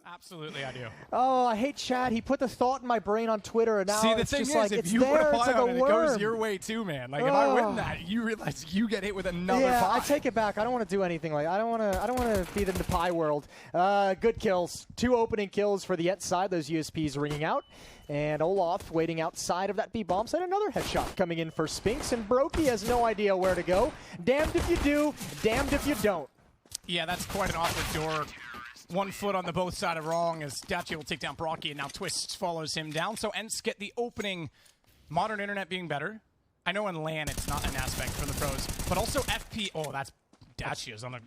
Absolutely, I do. Oh, I hate Chad. He put the thought in my brain on Twitter, and now See, the it's thing just is, like, if it's you put there, a it's pie like on a it, worm. it goes your way too, man. Like, if I win that, you realize you get hit with another pie. I take it back. I don't want to do anything like I don't want to be in the pie world. Good kills. 2 opening kills for the ENCE side. Those USPs ringing out. And Olaf waiting outside of that B-bomb site. Another headshot coming in for Spinks, and Brokey has no idea where to go. Damned if you do, damned if you don't. Yeah, that's quite an awkward door. 1 foot on the both side of wrong as Dachi will take down Brocky, and now Twist follows him down. So ENCE get the opening. Modern internet being better. I know in LAN it's not an aspect for the pros, but also FP. Oh, that's Dachi is on a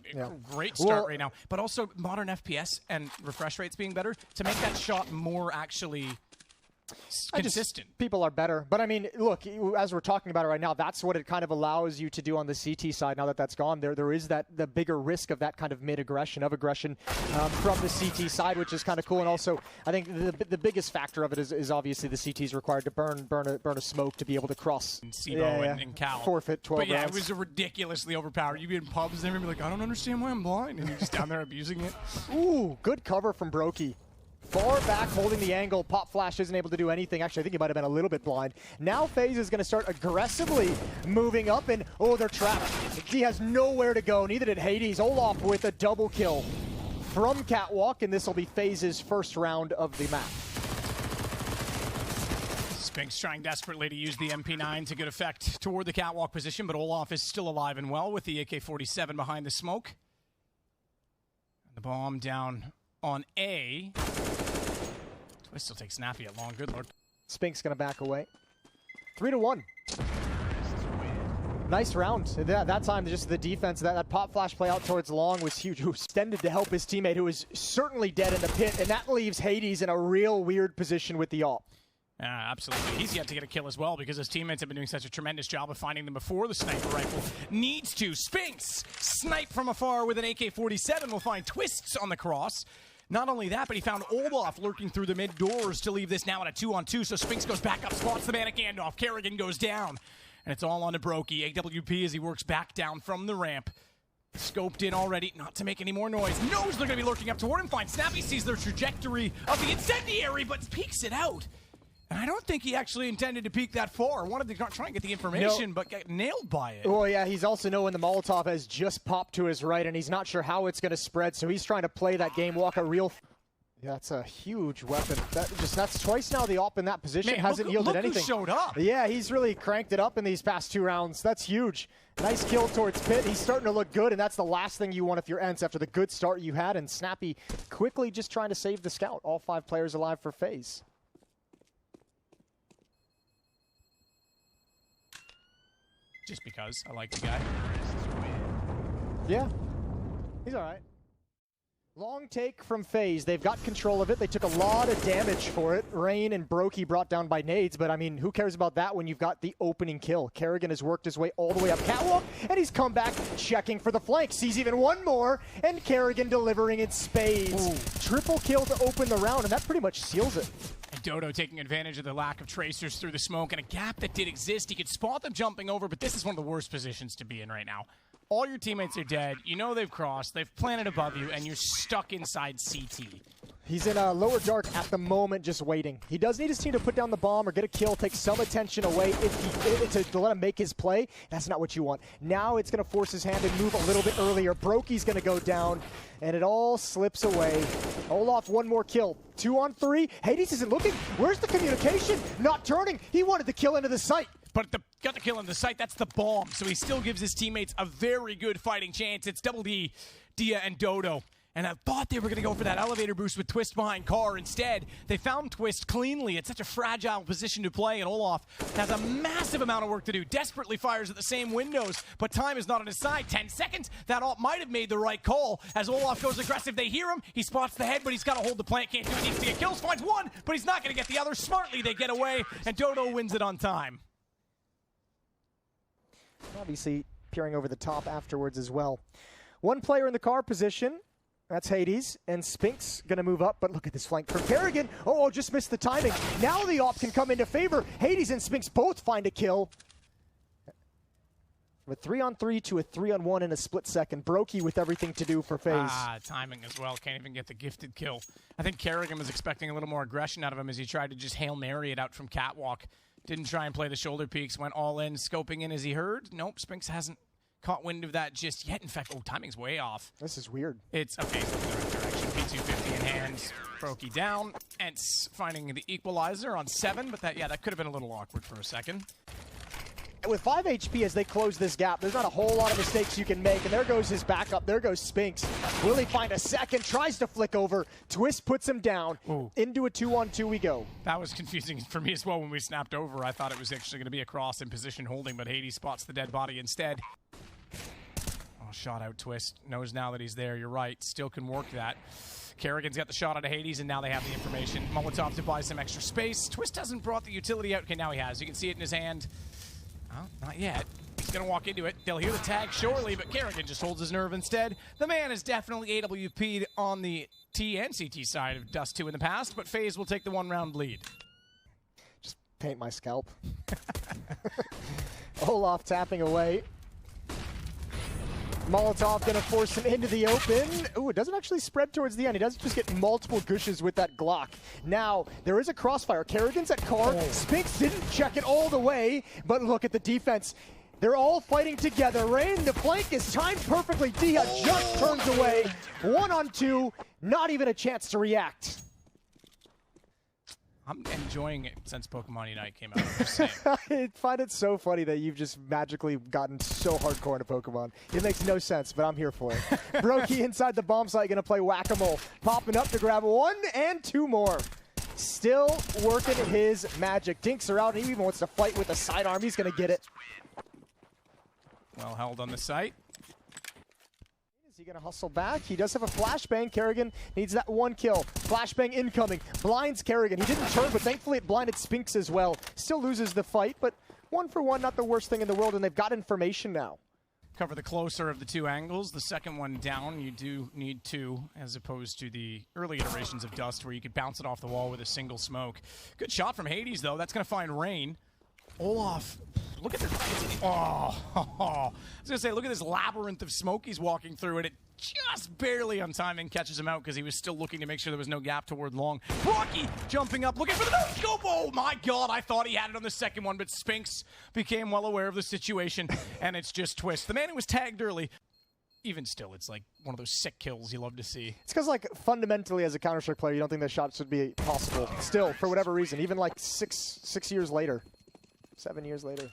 great start right now. But also modern FPS and refresh rates being better to make that shot more actually consistent. People are better. But I mean, look, as we're talking about it right now, that's what it kind of allows you to do on the CT side. Now that that's gone, there is the bigger risk of that kind of mid-aggression, from the CT side, which is kind of cool. And also, I think the biggest factor of it is obviously the CT is required to burn a smoke to be able to cross. And Sibo and Cal. Forfeit 12 But yeah, rounds. it was ridiculously overpowered. You'd be in pubs and everybody be like, I don't understand why I'm blind. And you're just down there abusing it. Ooh, good cover from Brokey. Far back, holding the angle. Pop Flash isn't able to do anything. Actually, I think he might have been a little bit blind. Now FaZe is going to start aggressively moving up, and oh, they're trapped. He has nowhere to go. Neither did Hades. Olaf with a double kill from Catwalk, and this will be FaZe's first round of the map. Spinks trying desperately to use the MP9 to good effect toward the Catwalk position, but Olaf is still alive and well with the AK-47 behind the smoke. The bomb down on A. Twist still takes Snappy at long. Good lord. Spinks going to back away. 3-1. Nice round. That time, just the defense, that pop flash play out towards long was huge. Who extended to help his teammate, who is certainly dead in the pit, and that leaves Hades in a real weird position with the AWP. Absolutely. He's yet to get a kill as well because his teammates have been doing such a tremendous job of finding them before the sniper rifle needs to. Spinks, snipe from afar with an AK-47, will find Twists on the cross. Not only that, but he found Olaf lurking through the mid doors to leave this now at a 2-on-2. So Spinks goes back up, spots the man at handoff. Kerrigan goes down, and it's all on to Brokey. AWP as he works back down from the ramp. Scoped in already, not to make any more noise. Knows they're going to be lurking up toward him. Fine. Snappy sees their trajectory of the incendiary, but peeks it out. And I don't think he actually intended to peek that far. Wanted to try and get the information, but get nailed by it. Well, yeah, he's also knowing the Molotov has just popped to his right, and he's not sure how it's going to spread, so he's trying to play that game, walk a real... Yeah, that's a huge weapon. That's twice now the AWP in that position. Man, hasn't yielded look anything. Who showed up. Yeah, he's really cranked it up in these past 2 rounds. That's huge. Nice kill towards Pit. He's starting to look good, and that's the last thing you want if you're ENCE after the good start you had. And Snappy quickly just trying to save the scout. All 5 players alive for FaZe. Just because I like the guy. Yeah, he's all right. Long take from FaZe. They've got control of it. They took a lot of damage for it. Rain and Brokey brought down by nades, but I mean, who cares about that when you've got the opening kill? Kerrigan has worked his way all the way up Catwalk, and he's come back checking for the flank. Sees even one more, and Kerrigan delivering in spades. Ooh. Triple kill to open the round, and that pretty much seals it. And Dodo taking advantage of the lack of tracers through the smoke and a gap that did exist. He could spot them jumping over, but this is one of the worst positions to be in right now. All your teammates are dead. You know they've crossed. They've planted above you, and you're stuck inside CT. He's in a lower dark at the moment, just waiting. He does need his team to put down the bomb or get a kill, take some attention away to let him make his play. That's not what you want. Now it's going to force his hand to move a little bit earlier. Brokey's going to go down, and it all slips away. Olaf, 1 more kill. 2-on-3. Hades isn't looking. Where's the communication? Not turning. He wanted the kill into the site. But got the kill in the site. That's the bomb. So he still gives his teammates a very good fighting chance. It's Double D, Dia, and Dodo. And I thought they were going to go for that elevator boost with Twist behind Car. Instead, they found Twist cleanly. It's such a fragile position to play, and Olaf has a massive amount of work to do. Desperately fires at the same windows, but time is not on his side. 10 seconds. That AWP might have made the right call. As Olaf goes aggressive, they hear him. He spots the head, but he's got to hold the plant. Can't do it. Needs to get kills. Finds 1, but he's not going to get the other. Smartly, they get away, and Dodo wins it on time. Obviously, peering over the top afterwards as well. 1 player in the car position. That's Hades, and Spinks going to move up, but look at this flank from Kerrigan. Oh, just missed the timing. Now the AWP can come into favor. Hades and Spinks both find a kill. From a 3-on-3 to a 3-on-1 in a split second. Brokey with everything to do for FaZe. Timing as well. Can't even get the gifted kill. I think Kerrigan was expecting a little more aggression out of him as he tried to just Hail Mary it out from catwalk. Didn't try and play the shoulder peaks. Went all in, scoping in as he heard. Nope, Spinks hasn't caught wind of that just yet. In fact, timing's way off. This is weird. It's okay, so the right direction. P250 in hand. Brokey down. ENCE finding the equalizer on 7, but that could have been a little awkward for a second. With 5 HP as they close this gap, there's not a whole lot of mistakes you can make. And there goes his backup. There goes Spinks. Will he find a second? Tries to flick over. Twist puts him down. Ooh. Into a 2-on-2 we go. That was confusing for me as well when we snapped over. I thought it was actually going to be a cross in position holding, but Hades spots the dead body instead. Oh, shot out Twist. Knows now that he's there. You're right. Still can work that. Kerrigan's got the shot out of Hades, and now they have the information. Molotov to buy some extra space. Twist hasn't brought the utility out. Okay, now he has. You can see it in his hand. Oh, not yet. He's going to walk into it. They'll hear the tag shortly, but Kerrigan just holds his nerve instead. The man is definitely AWP'd on the T and CT side of Dust 2 in the past, but FaZe will take the 1-round lead. Just paint my scalp. Olaf tapping away. Molotov going to force him into the open. Ooh, it doesn't actually spread towards the end. He does just get multiple gushes with that Glock. Now, there is a crossfire. Kerrigan's at car. Spinks didn't check it all the way, but look at the defense. They're all fighting together. Rain, the flank is timed perfectly. Dia just turns away. 1-on-2, not even a chance to react. I'm enjoying it since Pokemon Unite came out. I'm just saying. I find it so funny that you've just magically gotten so hardcore into Pokemon. It makes no sense, but I'm here for it. Brokey inside the bomb site, gonna play whack-a-mole. Popping up to grab 1 and 2 more. Still working his magic. Dinks are out, and he even wants to fight with a sidearm. He's gonna get it. Well held on the site. Is he gonna hustle back? He does have a flashbang. Kerrigan needs that 1 kill. Flashbang incoming. Blinds Kerrigan. He didn't turn, but thankfully it blinded Spinks as well. Still loses the fight, but 1 for 1, not the worst thing in the world, and they've got information now. Cover the closer of the 2 angles. The second one down, you do need 2, as opposed to the early iterations of Dust where you could bounce it off the wall with a single smoke. Good shot from Hades, though. That's gonna find Rain. Olaf, look at the... Oh, I was going to say, look at this labyrinth of smoke he's walking through, and it just barely on timing catches him out because he was still looking to make sure there was no gap toward long. Rocky jumping up, looking for the no-scope. Oh, my God, I thought he had it on the second one, but Spinks became well aware of the situation, and it's just Twist. The man who was tagged early, even still, it's like one of those sick kills you love to see. It's because, like, fundamentally as a Counter-Strike player, you don't think that shots would be possible. Still, for whatever reason, even like six years later. 7 years later.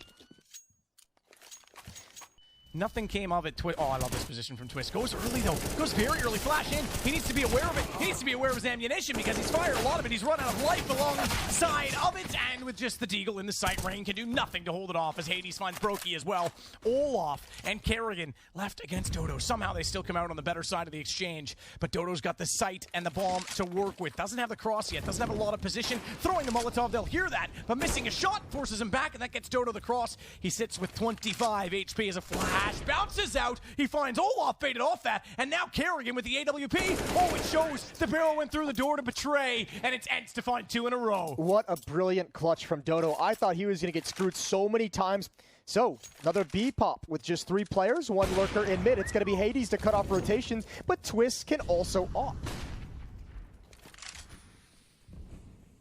Nothing came of it. Oh, I love this position from Twist. Goes early, though. Goes very early. Flash in. He needs to be aware of it. He needs to be aware of his ammunition because he's fired a lot of it. He's run out of life alongside of it. And with just the Deagle in the sight, Rain can do nothing to hold it off as Hades finds Brokey as well. Olaf and Kerrigan left against Dodo. Somehow they still come out on the better side of the exchange. But Dodo's got the sight and the bomb to work with. Doesn't have the cross yet. Doesn't have a lot of position. Throwing the Molotov. They'll hear that. But missing a shot forces him back, and that gets Dodo the cross. He sits with 25 HP as a flash. Bounces out. He finds Olaf faded off that, and now Kerrigan with the AWP. Oh, it shows the barrel went through the door to betray, and it's ENCE to find 2 in a row. What a brilliant clutch from Dodo. I thought he was going to get screwed so many times. So, another B pop with just 3 players, 1 lurker in mid. It's going to be Hades to cut off rotations, but Twist can also op.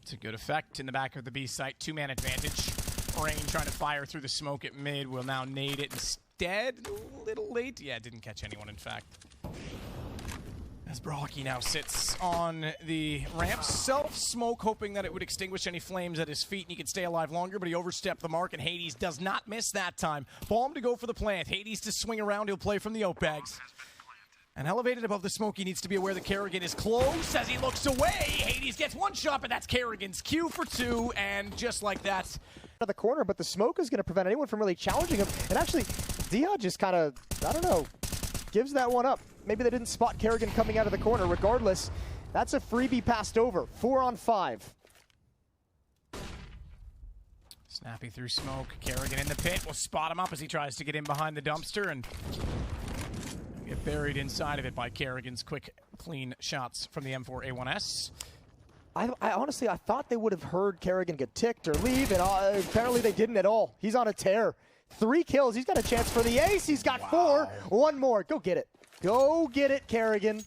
It's a good effect in the back of the B site. 2-man advantage. Rain trying to fire through the smoke at mid will now nade it instead. A little late. Yeah, didn't catch anyone, in fact. As Brokey now sits on the ramp, self-smoke, hoping that it would extinguish any flames at his feet and he could stay alive longer, but he overstepped the mark, and Hades does not miss that time. Bomb to go for the plant. Hades to swing around. He'll play from the oak bags. And elevated above the smoke, he needs to be aware that Kerrigan is close as he looks away. Hades gets 1 shot, but that's Kerrigan's Q for 2, and just like that. Of the corner, but the smoke is going to prevent anyone from really challenging him. And actually, Dia just kind of, I don't know, gives that one up. Maybe they didn't spot Kerrigan coming out of the corner. Regardless, that's a freebie passed over. 4 on 5. Snappy through smoke. Kerrigan in the pit. Will spot him up as he tries to get in behind the dumpster and get buried inside of it by Kerrigan's quick, clean shots from the M4A1S. I honestly, I thought they would have heard Kerrigan get ticked or leave, and apparently they didn't at all. He's on a tear. 3 kills. He's got a chance for the ace. He's got 4. One more. Go get it. Go get it, Kerrigan.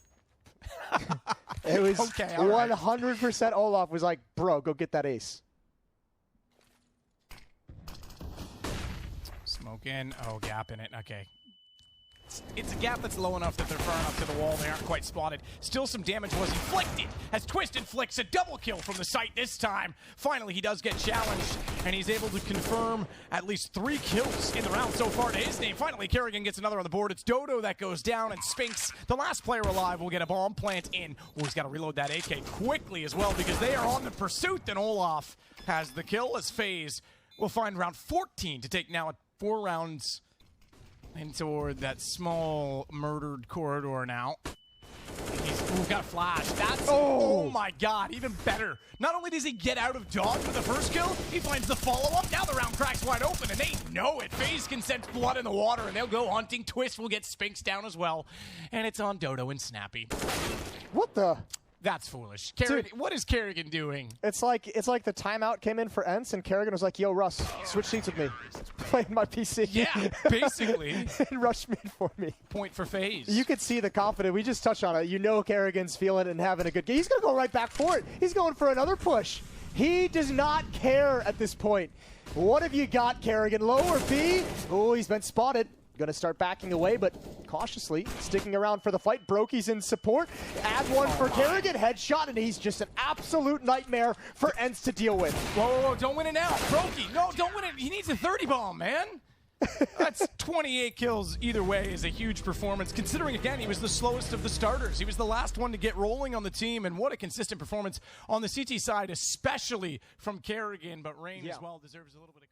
It was okay, 100% Olaf was like, bro, go get that ace. Smoke in. Oh, gap in it. Okay. It's a gap that's low enough that they're far enough to the wall. They aren't quite spotted. Still some damage was inflicted as Twist inflicts a double kill from the site this time. Finally, he does get challenged, and he's able to confirm at least 3 kills in the round so far to his name. Finally, Kerrigan gets another on the board. It's Dodo that goes down, and Spinks, the last player alive, will get a bomb plant in. Oh, he's got to reload that AK quickly as well because they are on the pursuit. Then Olaf has the kill as FaZe will find round 14 to take now 4 rounds in toward that small murdered corridor now. He's got a flash. That's, oh my god, even better. Not only does he get out of dodge with the first kill, he finds the follow-up. Now the round cracks wide open, and they know it. FaZe can sense blood in the water, and they'll go hunting. Twist will get Spinks down as well, and it's on Dodo and Snappy. What the? That's foolish. Kerrigan, what is Kerrigan doing? It's like the timeout came in for ENCE, and Kerrigan was like, yo, Russ, switch seats with me. Playing my PC. Yeah, basically. And rush mid for me. Point for FaZe. You could see the confidence. We just touched on it. You know Kerrigan's feeling it and having a good game. He's going to go right back for it. He's going for another push. He does not care at this point. What have you got, Kerrigan? Low or B? Oh, he's been spotted. Going to start backing away, but cautiously sticking around for the fight. Brokey's in support. Add one for Kerrigan. Headshot, and he's just an absolute nightmare for ENCE to deal with. Whoa, whoa, whoa, don't win it now. Brokey, no, don't win it. He needs a 30 bomb, man. That's 28 kills either way is a huge performance, considering, again, he was the slowest of the starters. He was the last one to get rolling on the team, and what a consistent performance on the CT side, especially from Kerrigan, but Rain as well deserves a little bit of